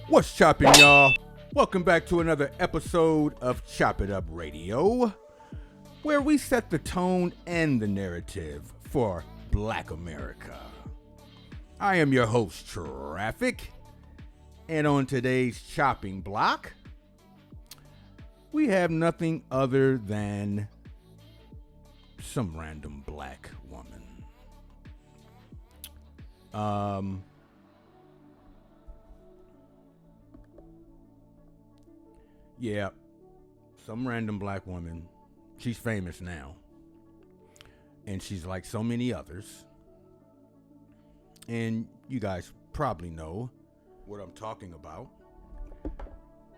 What's chopping, y'all? Welcome back to another episode of Chop It Up Radio, where we set the tone and the narrative for Black America. I am your host, Traffic, and on today's chopping block, we have nothing other than some random black woman. Yeah, some random black woman. She's famous now. And she's like so many others. And you guys probably know what I'm talking about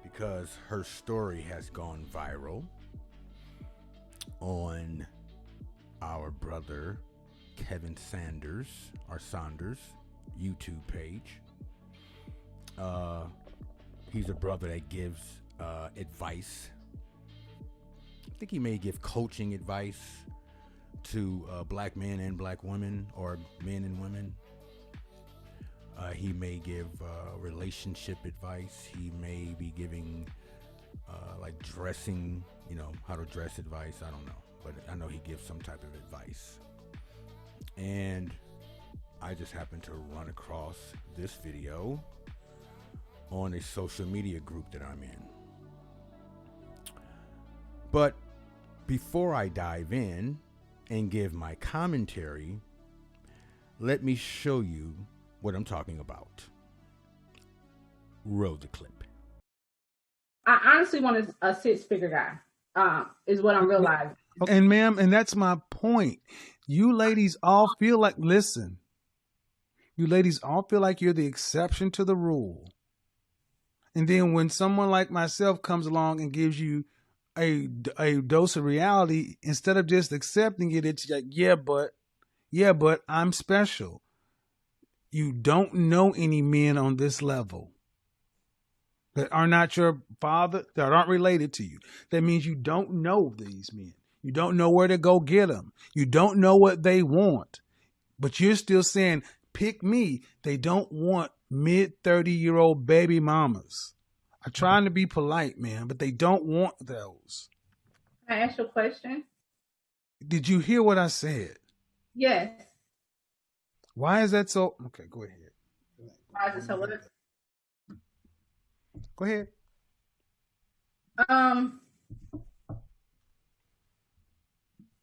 because her story has gone viral on our brother Keven Saunders YouTube page. He's a brother that gives advice. I think he may give coaching advice to black men and black women, or men and women. He may give relationship advice. He may be giving like dressing, how to dress advice. I don't know, but I know he gives some type of advice. And I just happened to run across this video on a social media group that I'm in. But before I dive in and give my commentary, let me show you what I'm talking about. Roll the clip. I honestly want a six-figure guy, is what I'm realizing. And ma'am, and that's my point. You ladies all feel like, listen, you ladies all feel like you're the exception to the rule. And then when someone like myself comes along and gives you a dose of reality, instead of just accepting it, it's like, yeah, but I'm special. You don't know any men on this level that are not your father, that aren't related to you. That means you don't know these men. You don't know where to go get them. You don't know what they want. But you're still saying, pick me. They don't want mid-30-year-old baby mamas. I'm trying to be polite, man, but they don't want those. Can I ask you a question? Did you hear what I said? Yes. Why is that so? Okay, go ahead. Why is it so? Go ahead. From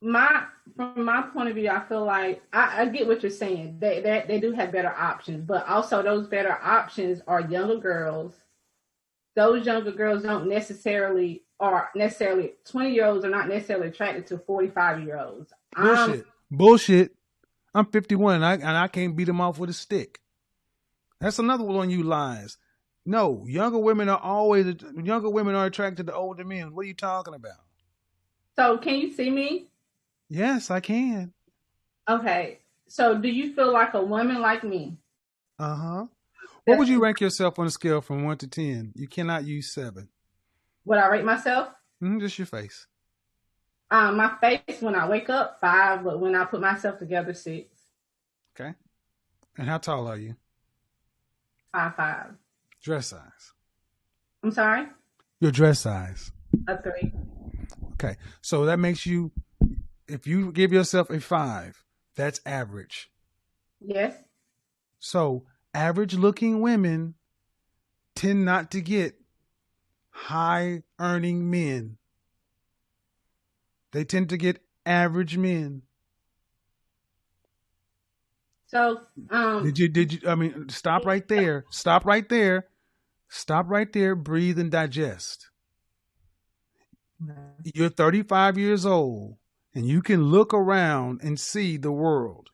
my point of view, I feel like I get what you're saying. They do have better options, but also those better options are younger girls. Those younger girls don't necessarily 20-year-olds are not necessarily attracted to 45-year-olds. Bullshit. I'm 51 and I can't beat them off with a stick. That's another one of you lies. No, younger women are attracted to older men. What are you talking about? So can you see me? Yes, I can. Okay. So do you feel like a woman like me? Uh-huh. What would you rank yourself on a scale from 1 to 10? You cannot use 7. Would I rate myself? Just your face. My face when I wake up, 5, but when I put myself together, 6. Okay. And how tall are you? 5'5". Dress size. I'm sorry? Your dress size. A 3. Okay. So that makes you, if you give yourself a 5, that's average. Yes. So average looking women tend not to get high earning men. They tend to get average men. So, stop right there. Stop right there. Stop right there. Breathe and digest. You're 35 years old and you can look around and see the world.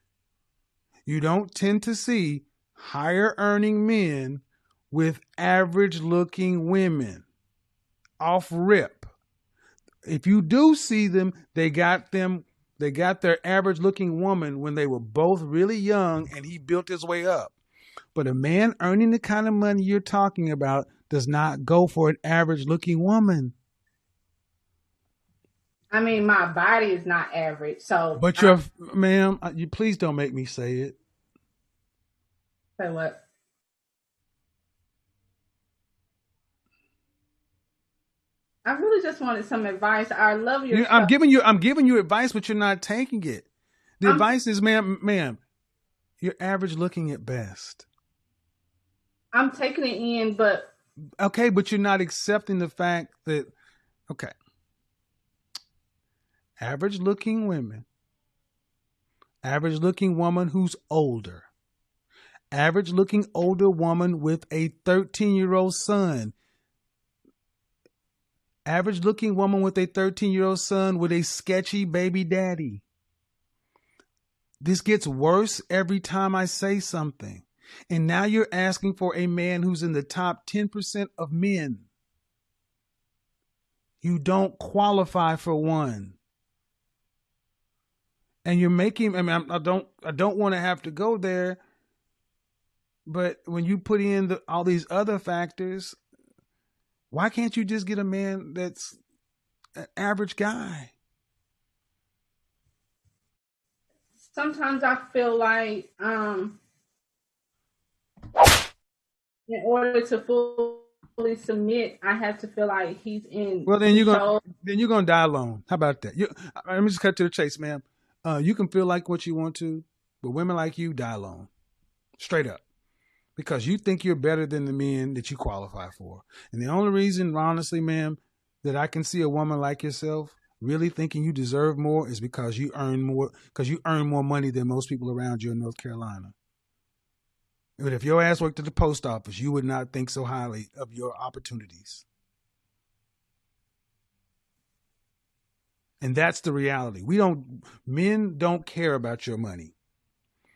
You don't tend to see higher earning men with average looking women off rip. If you do see them, they got their average looking woman when they were both really young and he built his way up. But a man earning the kind of money you're talking about does not go for an average looking woman. I mean, my body is not average. So, but ma'am, you please don't make me say it. Say what? I really just wanted some advice. I love your I'm stuff. giving you advice, but you're not taking it. The advice is, ma'am, you're average looking at best. I'm taking it in, but okay, but you're not accepting the fact that okay, average looking women, average looking woman who's older, average looking older woman with a 13-year-old son, average looking woman with a 13-year-old son with a sketchy baby daddy. This gets worse every time I say something. And now you're asking for a man who's in the top 10% of men. You don't qualify for one. And you're making, I mean, I don't want to have to go there, but when you put in all these other factors, why can't you just get a man that's an average guy? sometimes I feel like in order to fully submit, I have to feel like he's in. Well, then you're gonna die alone. How about that? Let me just cut to the chase, ma'am. You can feel like what you want to, but women like you die alone, straight up, because you think you're better than the men that you qualify for. And the only reason, honestly, ma'am, that I can see a woman like yourself really thinking you deserve more is because you earn more money than most people around you in North Carolina. But if your ass worked at the post office, you would not think so highly of your opportunities. And that's the reality. Men don't care about your money.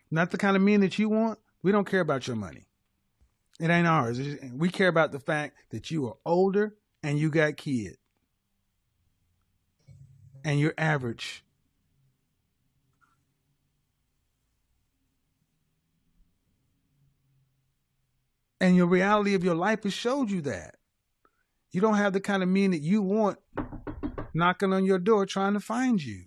Not the kind of men that you want. We don't care about your money. It ain't ours. We care about the fact that you are older and you got kids. And you're average. And your reality of your life has showed you that. You don't have the kind of men that you want knocking on your door trying to find you.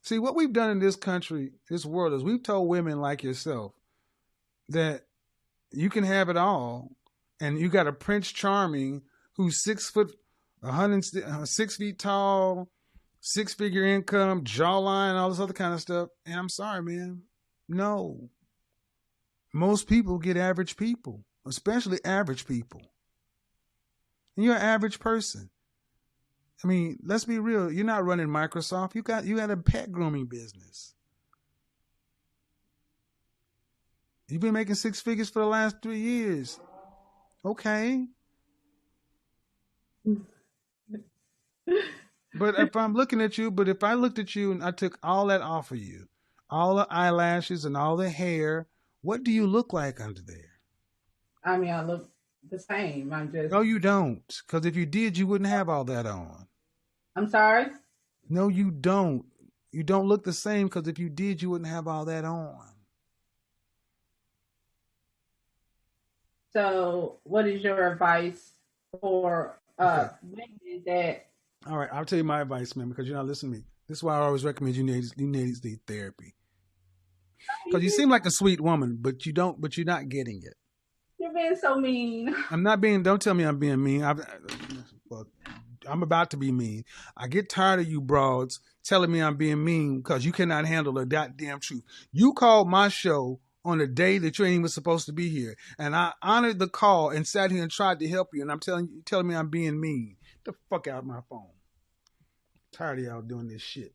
See, what we've done in this country, this world, is we've told women like yourself that you can have it all, and you got a Prince Charming who's 6 feet tall, 6-figure income, jawline, all this other kind of stuff. And I'm sorry, man. No. Most people get average people, especially average people. And you're an average person. I mean, let's be real. You're not running Microsoft. You got a pet grooming business. You've been making 6 figures for the last 3 years. Okay. But if I looked at you and I took all that off of you, all the eyelashes and all the hair, what do you look like under there? I mean, I look the same. I'm just. No, you don't. Because if you did, you wouldn't have all that on. I'm sorry? No, you don't. You don't look the same because if you did, you wouldn't have all that on. So, what is your advice for women that? All right, I'll tell you my advice, man, because you're not listening to me. This is why I always recommend you need therapy. Because you seem like a sweet woman, but you're not getting it. You're being so mean. I'm not being. Don't tell me I'm being mean. I'm about to be mean. I get tired of you broads telling me I'm being mean because you cannot handle the goddamn truth. You called my show on a day that you ain't even supposed to be here, and I honored the call and sat here and tried to help you. And I'm telling me I'm being mean. Get the fuck out of my phone. I'm tired of y'all doing this shit.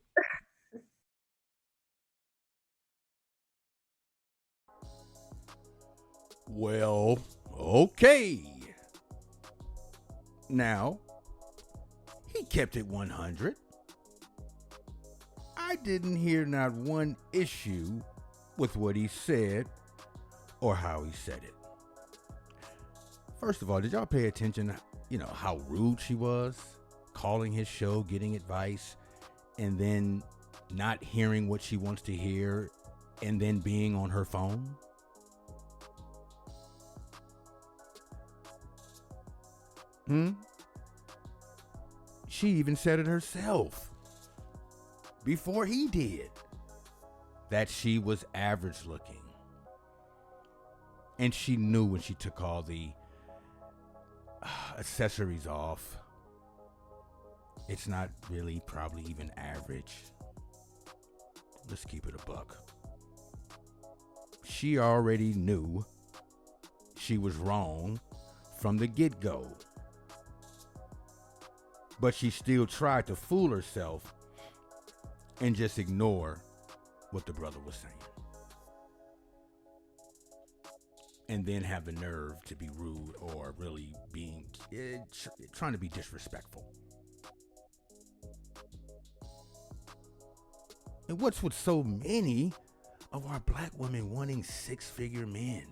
Well, okay. Now, he kept it 100. I didn't hear not one issue with what he said or how he said it. First of all, did y'all pay attention, how rude she was? Calling his show, getting advice, and then not hearing what she wants to hear, and then being on her phone? She even said it herself before he did, that she was average looking. And she knew when she took all the accessories off, it's not really probably even average. Let's keep it a buck. She already knew she was wrong from the get-go. But she still tried to fool herself and just ignore what the brother was saying. And then have the nerve to be rude or really being trying to be disrespectful. And what's with so many of our black women wanting six-figure men?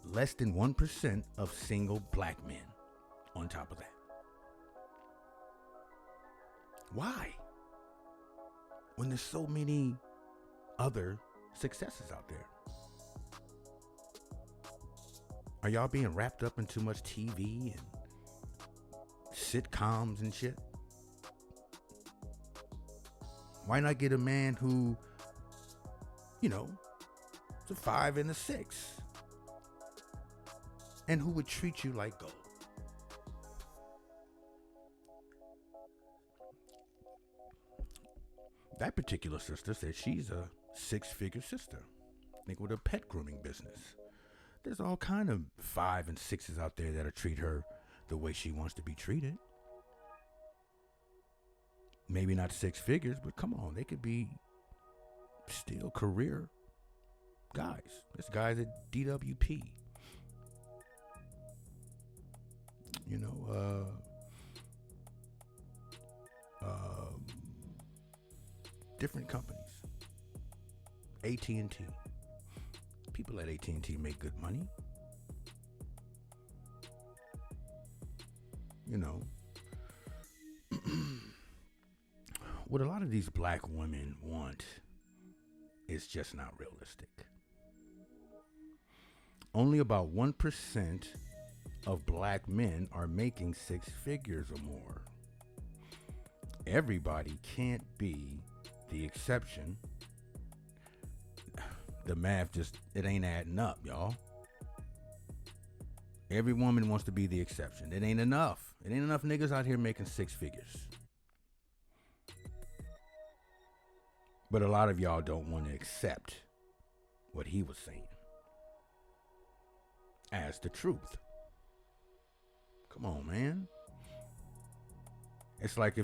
Less than 1% of single black men on top of that. Why? When there's so many other successes out there. Are y'all being wrapped up in too much TV and sitcoms and shit? Why not get a man who, is a 5 and a 6 and who would treat you like gold? That particular sister says she's a 6-figure sister. I think with a pet grooming business. There's all kind of 5 and 6s out there that'll treat her the way she wants to be treated. Maybe not 6 figures, but come on, they could be still career guys. There's guys at DWP. Different companies. AT&T. People at AT&T make good money. What a lot of these black women want is just not realistic. Only about 1% of black men are making 6 figures or more. Everybody can't be the exception. The math it ain't adding up, y'all. Every woman wants to be the exception. It ain't enough. It ain't enough niggas out here making 6 figures. But a lot of y'all don't want to accept what he was saying as the truth. Come on, man. It's like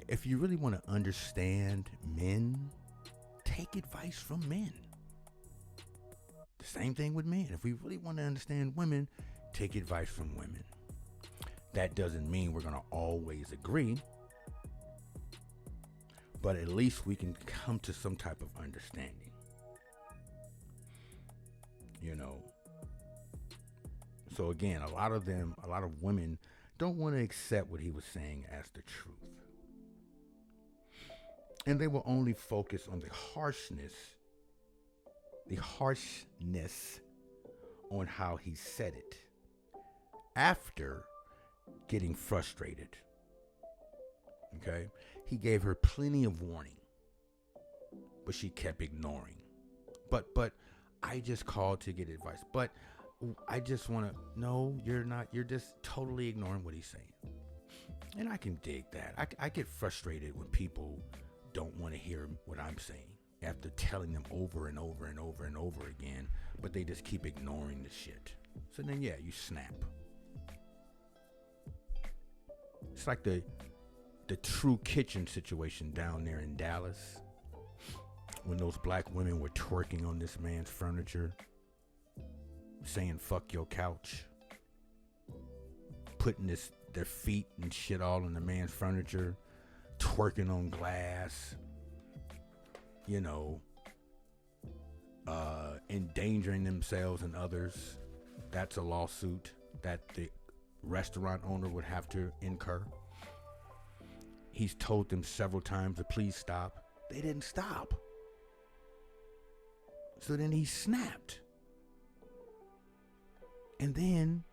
if you really want to understand men, take advice from men. The same thing with men. If we really want to understand women, take advice from women. That doesn't mean we're going to always agree, but at least we can come to some type of understanding. So again, a lot of women don't want to accept what he was saying as the truth. And they will only focus on the harshness on how he said it after getting frustrated. Okay? He gave her plenty of warning, but she kept ignoring. But I just called to get advice. But I just want to, no, you're not. You're just totally ignoring what he's saying. And I can dig that. I get frustrated when people don't want to hear what I'm saying after telling them over and over and over and over again, but they just keep ignoring the shit. So then, yeah, you snap. It's like the True Kitchen situation down there in Dallas when those black women were twerking on this man's furniture, saying fuck your couch, putting their feet and shit all in the man's furniture, twerking on glass, endangering themselves and others. That's a lawsuit that the restaurant owner would have to incur. He's told them several times to please stop. They didn't stop. So then he snapped. And then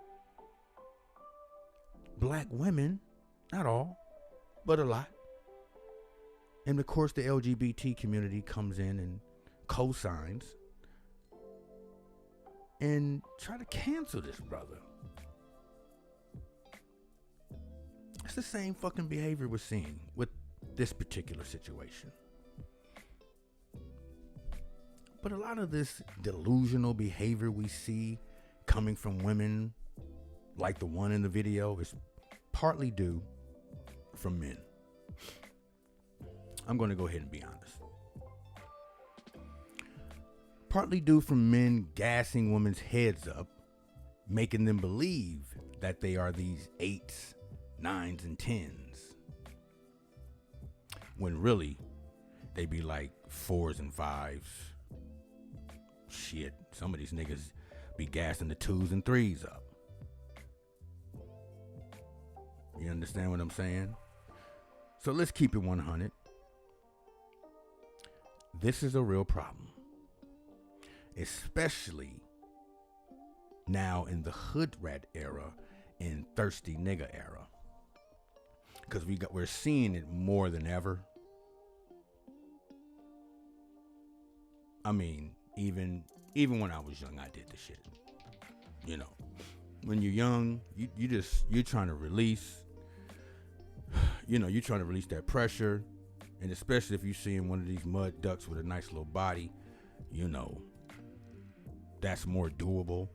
black women, not all, but a lot. And of course the LGBT community comes in and cosigns and try to cancel this brother. It's the same fucking behavior we're seeing with this particular situation. But a lot of this delusional behavior we see coming from women, like the one in the video, is partly due from men. I'm going to go ahead and be honest. Partly due from men gassing women's heads up, making them believe that they are these 8s, 9s, and 10s. When really, they be like 4s and 5s. Shit, some of these niggas be gassing the 2s and 3s up. You understand what I'm saying? So let's keep it 100. This is a real problem. Especially now in the hood rat era and thirsty nigga era. Because we're seeing it more than ever. I mean, even when I was young, I did the shit. You know, when you're young, you're trying to release. You know, you're trying to release that pressure, and especially if you're seeing one of these mud ducks with a nice little body, you know, that's more doable.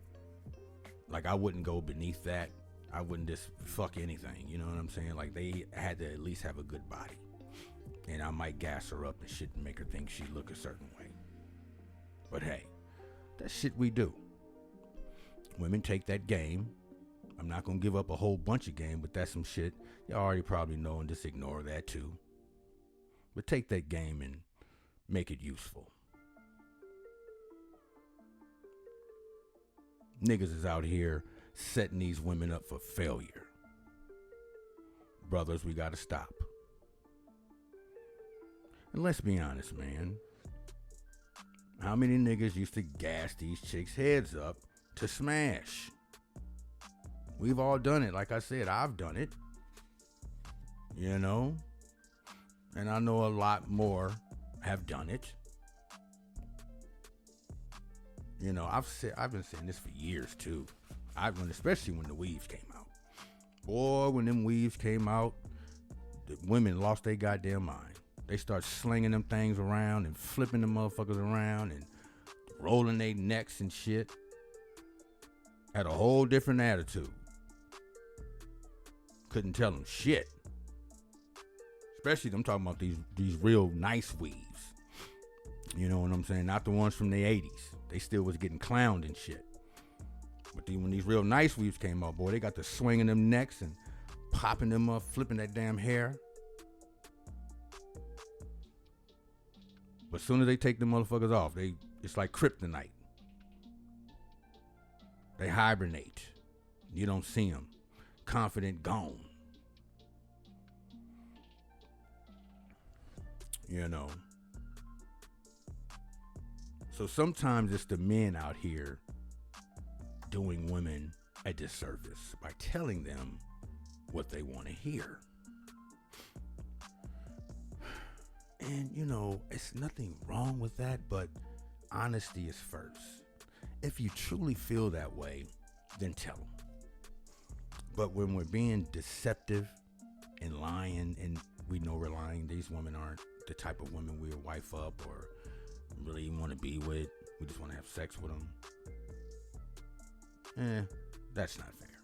Like, I wouldn't go beneath that. I wouldn't just fuck anything. You know what I'm saying? Like, they had to at least have a good body, and I might gas her up and shit and make her think she look a certain way. But hey, that's shit we do. Women take that game. I'm not going to give up a whole bunch of game, but that's some shit you already probably know, and just ignore that too. But take that game and make it useful. Niggas is out here setting these women up for failure. Brothers, we got to stop. And let's be honest, man. How many niggas used to gas these chicks' heads up to smash? We've all done it. Like I said, I've done it. You know? And I know a lot more have done it. You know, I've been saying this for years too. Especially when the weaves came out. Boy, when them weaves came out, the women lost their goddamn mind. They start slinging them things around and flipping them motherfuckers around and rolling their necks and shit. Had a whole different attitude. Couldn't tell them shit. Especially I'm talking about these real nice weaves. You know what I'm saying? Not the ones from the 80s. They still was getting clowned and shit. But then when these real nice weaves came out, boy, they got to swinging them necks and popping them up, flipping that damn hair. But as soon as they take them motherfuckers off, it's like kryptonite. They hibernate. You don't see them. Confident, gone. You know. So sometimes it's the men out here doing women a disservice by telling them what they want to hear. And, you know, it's nothing wrong with that, but honesty is first. If you truly feel that way, then tell them. But when we're being deceptive and lying, and we know we're lying, these women aren't the type of women we'll wife up or really want to be with. We just want to have sex with them. That's not fair.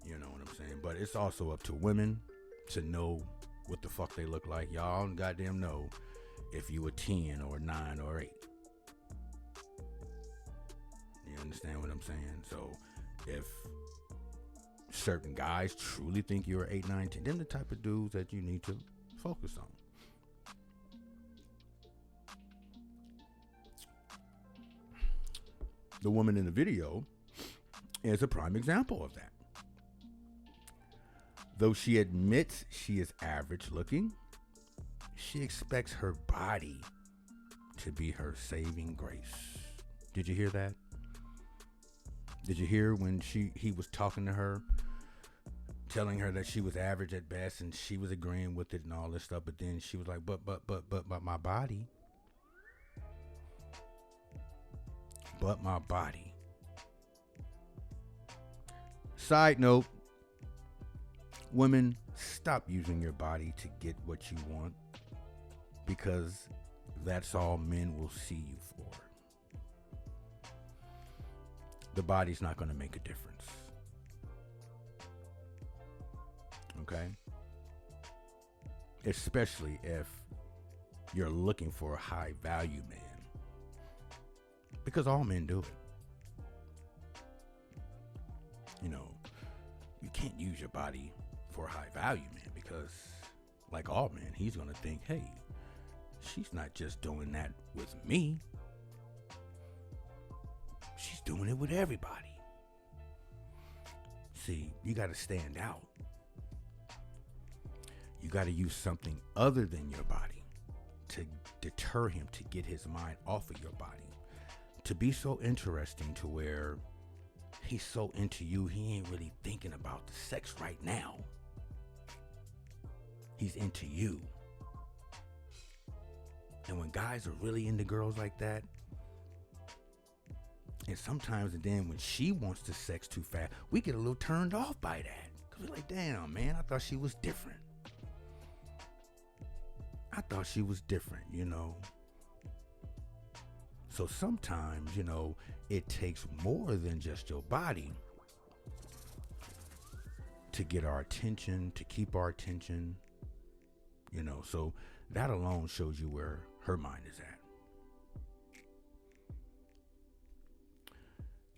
You know what I'm saying? But it's also up to women to know what the fuck they look like. Y'all goddamn know if you a 10 or a 9 or 8. You understand what I'm saying? So if certain guys truly think you're 8, 9, 10, them the type of dudes that you need to focus on. The woman in the video is a prime example of that. Though she admits she is average looking, she expects her body to be her saving grace. Did you hear that? Did you hear when he was talking to her, telling her that she was average at best, and she was agreeing with it and all this stuff, but then she was like, but my body. but my body. Side note, women, stop using your body to get what you want, because that's all men will see you for. The body's not going to make a difference. Okay? Especially if you're looking for a high value man. Because all men do it. You know, you can't use your body for a high value man, because like all men, he's going to think, hey, she's not just doing that with me. She's doing it with everybody. See, you got to stand out. You got to use something other than your body to deter him, to get his mind off of your body. To be so interesting to where he's so into you, he ain't really thinking about the sex right now. He's into you. And when guys are really into girls like that, and sometimes, and then when she wants to sex too fast, we get a little turned off by that. Because we're like, damn, man, I thought she was different. I thought she was different, you know. So sometimes, you know, it takes more than just your body to get our attention, to keep our attention, you know. So that alone shows you where her mind is at.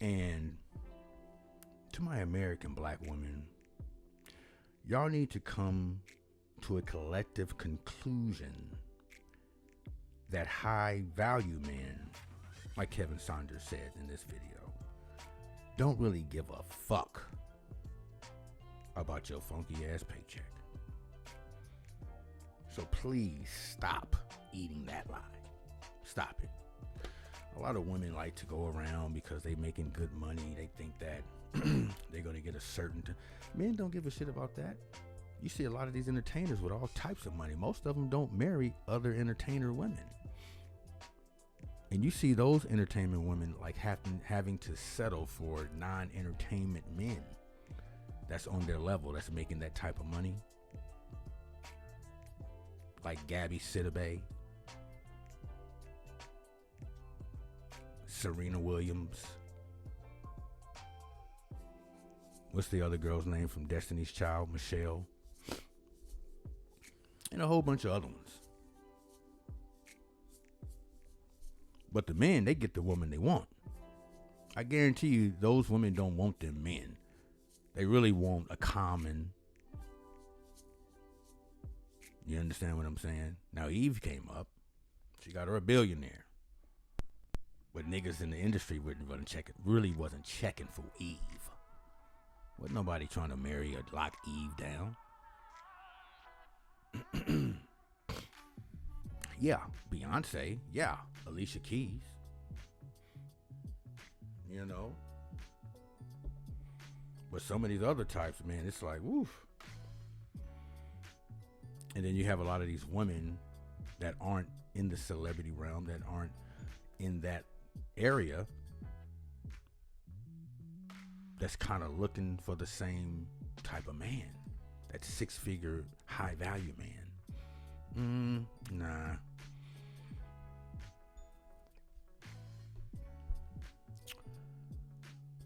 And to my American black women, y'all need to come to a collective conclusion that high value men, like Keven Samuels said in this video, don't really give a fuck about your funky ass paycheck. So please stop eating that lie. Stop it. A lot of women like to go around because they making good money. They think that they're going to get a certain... Men don't give a shit about that. You see a lot of these entertainers with all types of money. Most of them don't marry other entertainer women. And you see those entertainment women like having to settle for non-entertainment men that's on their level, that's making that type of money. Like Gabby Sidibe, Serena Williams. What's the other girl's name from Destiny's Child? Michelle. And a whole bunch of other ones. But the men, they get the woman they want. I guarantee you, those women don't want them men. They really want a common. You understand what I'm saying? Now Eve came up. She got her a billionaire. But niggas in the industry really wasn't checking for Eve. Wasn't nobody trying to marry or lock Eve down. Yeah, Beyonce. Yeah, Alicia Keys. You know. But some of these other types, man, it's like, woof. And then you have a lot of these women that aren't in the celebrity realm, that aren't in that area, that's kind of looking for the same type of man, that six-figure, high-value man. Nah.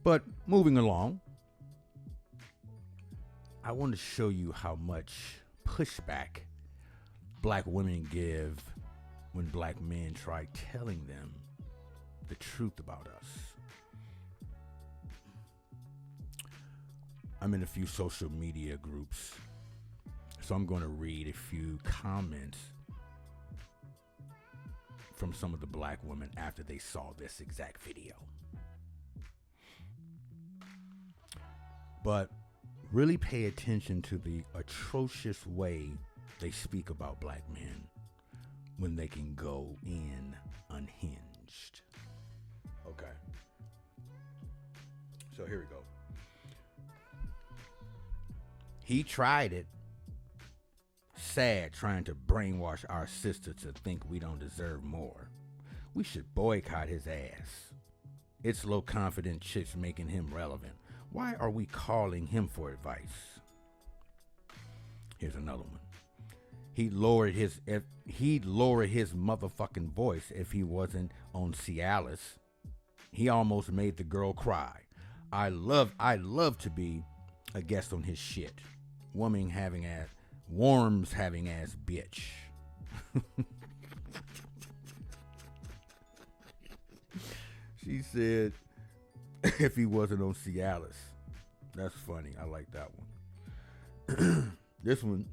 But moving along, I want to show you how much pushback black women give when black men try telling them the truth about us. I'm in a few social media groups, so I'm going to read a few comments from some of the black women after they saw this exact video. But really pay attention to the atrocious way they speak about black men when they can go in unhinged. Okay. So here we go. He tried it. Sad trying to brainwash our sister to think we don't deserve more. We should boycott his ass. It's low confident chicks making him relevant. Why are we calling him for advice? Here's another one. He'd lower his motherfucking voice if he wasn't on Cialis. He almost made the girl cry. I love to be a guest on his shit. Worms having ass bitch. She said if he wasn't on Cialis. That's funny. I like that one. This one,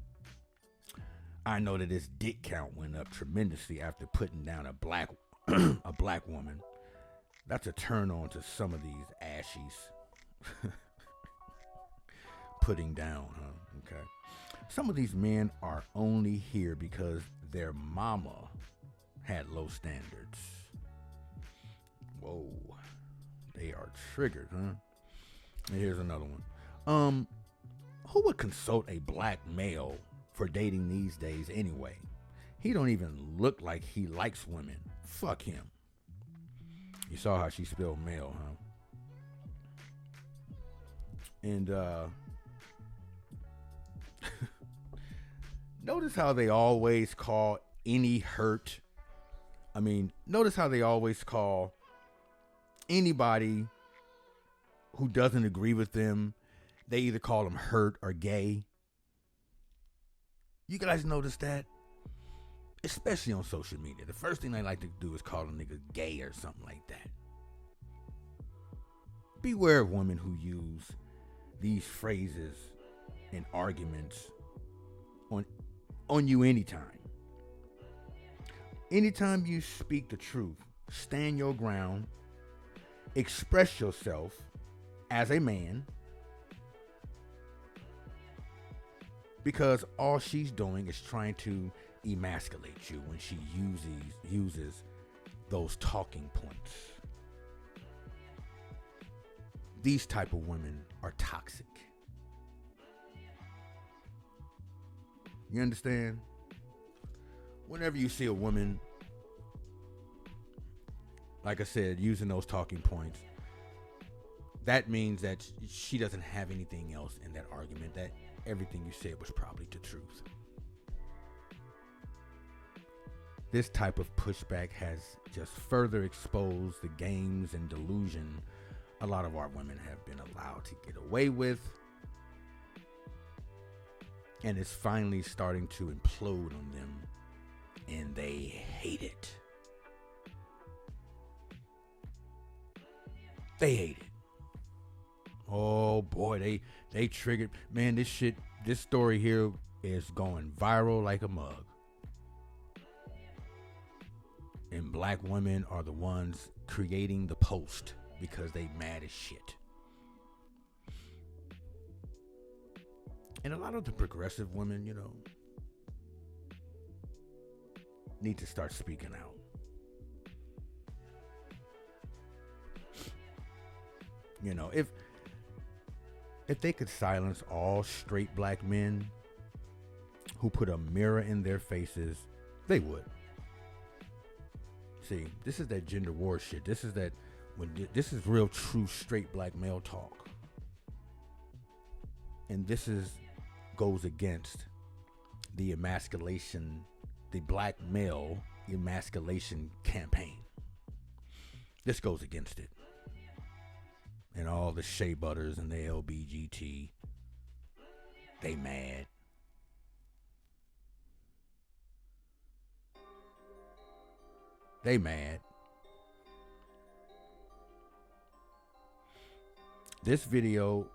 I know that his dick count went up tremendously after putting down a black woman. That's a turn on to some of these ashies. Putting down, huh? Okay. Some of these men are only here because their mama had low standards. Whoa. They are triggered, huh? And here's another one. Who would consult a black male for dating these days anyway? He don't even look like he likes women. Fuck him. You saw how she spelled male, huh? And notice how they always call any hurt. Notice how they always call anybody who doesn't agree with them, they either call them hurt or gay. You guys notice that? Especially on social media. The first thing they like to do is call a nigga gay or something like that. Beware of women who use these phrases in arguments on you anytime. Anytime you speak the truth, stand your ground, express yourself as a man, because all she's doing is trying to emasculate you when she uses those talking points. These type of women are toxic. You understand? Whenever you see a woman, like I said, using those talking points, that means that she doesn't have anything else in that argument, that everything you said was probably the truth. This type of pushback has just further exposed the games and delusion a lot of our women have been allowed to get away with. And it's finally starting to implode on them. And they hate it. They hate it. Oh boy, they triggered. Man, this story here is going viral like a mug. And black women are the ones creating the post because they mad as shit. And a lot of the progressive women, need to start speaking out. If they could silence all straight black men who put a mirror in their faces, they would. See, this is that gender war shit. This is real true straight black male talk. And goes against the black male emasculation campaign. This goes against it. And all the shea butters and the LBGT, they mad. They mad. This video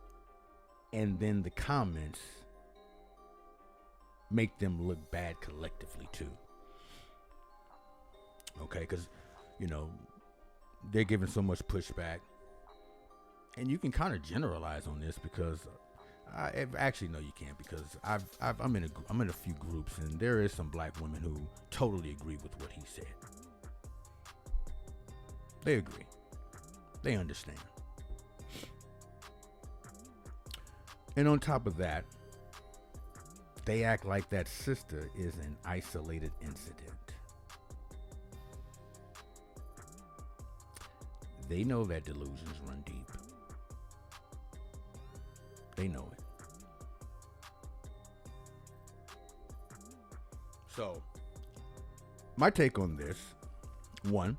and then the comments make them look bad collectively too. Okay, because, they're giving so much pushback. And you can kind of generalize on this because actually no, you can't, because I'm in a few groups and there is some black women who totally agree with what he said. They agree. They understand. And on top of that, they act like that sister is an isolated incident. They know that delusions run deep. They know it. So, my take on this, one,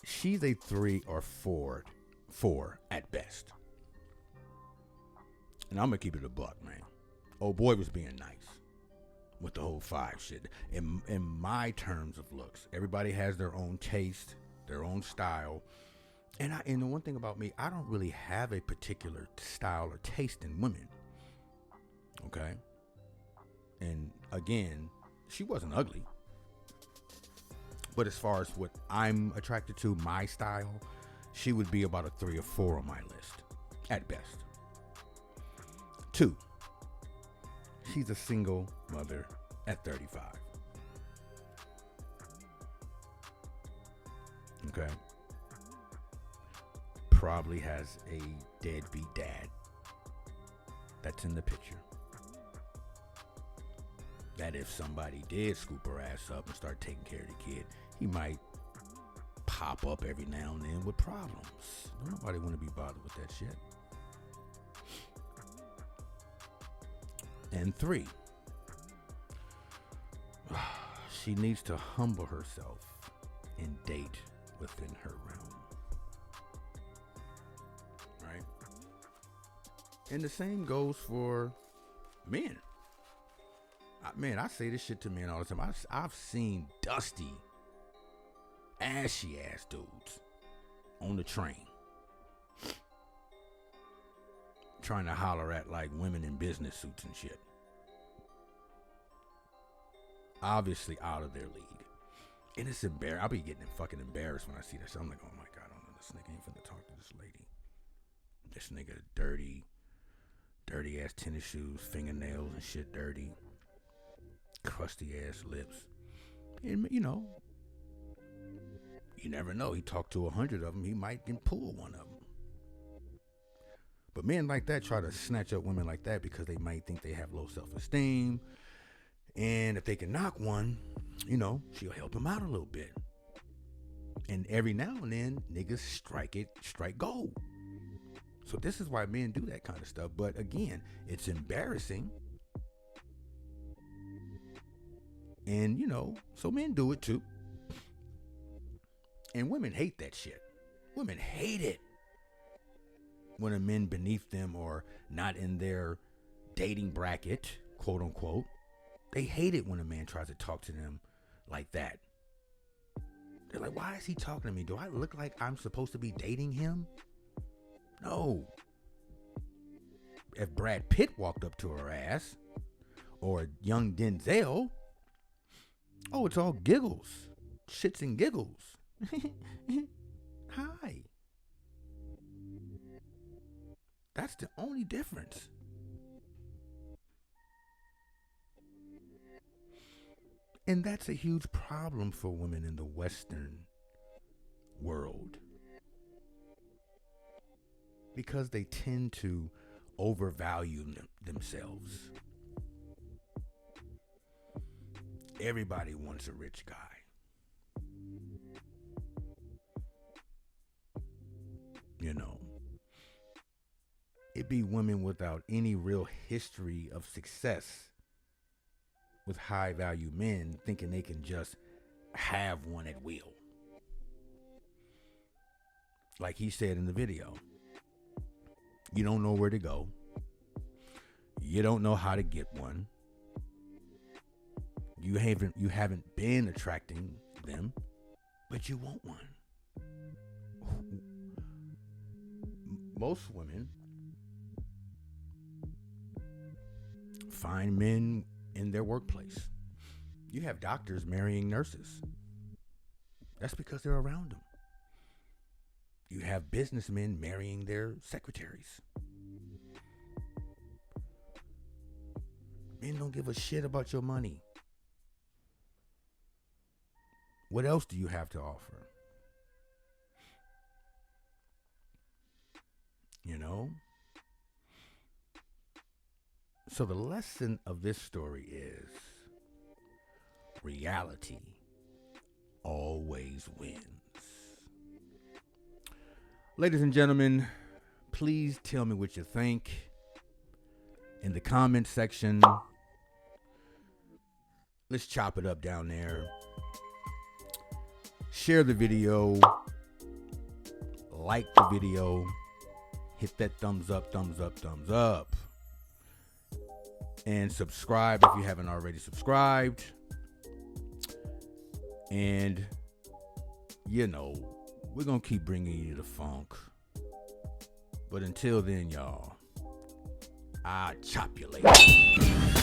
she's a 3 or 4 at best. And I'm going to keep it a buck, man. Old boy was being nice with the whole 5 shit. In my terms of looks, everybody has their own taste, their own style. And the one thing about me, I don't really have a particular style or taste in women. Okay? And again, she wasn't ugly. But as far as what I'm attracted to, my style, she would be about a 3 or 4 on my list, at best. 2, she's a single mother at 35. Okay. Probably has a deadbeat dad that's in the picture. That if somebody did scoop her ass up and start taking care of the kid, he might pop up every now and then with problems. Don't nobody want to be bothered with that shit. And 3, she needs to humble herself and date within her realm. Right? And the same goes for men. I say this shit to men all the time. I've seen dusty, ashy ass dudes on the train trying to holler at like women in business suits and shit. Obviously out of their league. And it's embarrassing. I'll be getting fucking embarrassed when I see this. I'm like, oh my God, I don't know. This nigga ain't finna talk to this lady. This nigga dirty ass tennis shoes, fingernails and shit dirty. Crusty ass lips. And you know, you never know. He talked to 100 of them, he might can pull one of them. But men like that try to snatch up women like that because they might think they have low self-esteem. And if they can knock one, you know, she'll help him out a little bit. And every now and then, niggas strike gold. So this is why men do that kind of stuff. But again, it's embarrassing. And, you know, so men do it too. And women hate that shit. Women hate it when a man beneath them or not in their dating bracket, quote unquote. They hate it when a man tries to talk to them like that. They're like, why is he talking to me? Do I look like I'm supposed to be dating him? No. If Brad Pitt walked up to her ass, or young Denzel, oh, it's all giggles. Shits and giggles. Hi. That's the only difference. And that's a huge problem for women in the Western world. Because they tend to overvalue themselves. Everybody wants a rich guy. You know. It be women without any real history of success with high value men thinking they can just have one at will. Like he said in the video, you don't know where to go. You don't know how to get one. You haven't been attracting them, but you want one. Most women find men in their workplace. You have doctors marrying nurses. That's because they're around them. You have businessmen marrying their secretaries. Men don't give a shit about your money. What else do you have to offer? You know? So the lesson of this story is reality always wins. Ladies and gentlemen, please tell me what you think in the comment section. Let's chop it up down there. Share the video. Like the video. Hit that thumbs up, thumbs up, thumbs up. And subscribe if you haven't already subscribed. And, you know, we're going to keep bringing you the funk. But until then, y'all, I'll chop you later.